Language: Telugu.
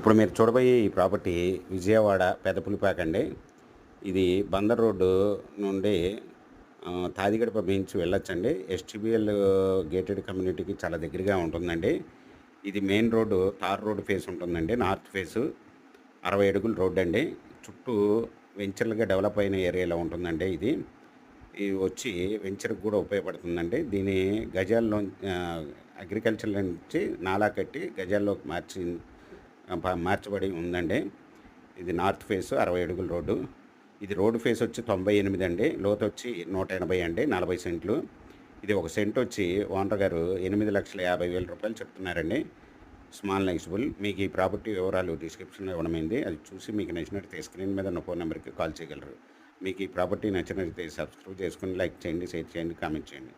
ఇప్పుడు మీరు చూడబోయే ఈ ప్రాపర్టీ విజయవాడ పెదపులిపాక అండి. ఇది బందర్ రోడ్డు నుండి తాదిగడప బీచ్ వెళ్ళొచ్చండి. ఎస్టీబీఎల్ గేటెడ్ కమ్యూనిటీకి చాలా దగ్గరగా ఉంటుందండి. ఇది main road tar road face ఉంటుందండి. నార్త్ ఫేసు 60 అడుగుల రోడ్ అండి. చుట్టూ వెంచర్లుగా డెవలప్ అయిన ఏరియాలో ఉంటుందండి ఇది. ఇది వచ్చి వెంచర్‌కి కూడా ఉపయోగపడుతుందండి. దీని గజాల్లో అగ్రికల్చర్ నుంచి నాలా కట్టి గజాల్లోకి మార్చబడి ఉందండి. ఇది నార్త్ ఫేసు 60 అడుగుల రోడ్డు. ఇది రోడ్డు ఫేస్ వచ్చి 98 అండి. లోతు వచ్చి 180 అండి. 40 సెంట్లు. ఇది ఒక సెంట్ వచ్చి ఓనర్ గారు రూ. 8,50,000 చెప్తున్నారండి. Small negotiable. మీకు ఈ ప్రాపర్టీ వివరాలు డిస్క్రిప్షన్‌లో ఇవ్వడమైంది. అది చూసి మీకు నచ్చినట్లయితే స్క్రీన్ మీద ఉన్న ఫోన్ నెంబర్‌కి కాల్ చేయగలరు. మీకు ఈ ప్రాపర్టీ నచ్చినట్లయితే సబ్స్క్రైబ్ చేసుకొని లైక్ చేయండి, షేర్ చేయండి, కామెంట్ చేయండి.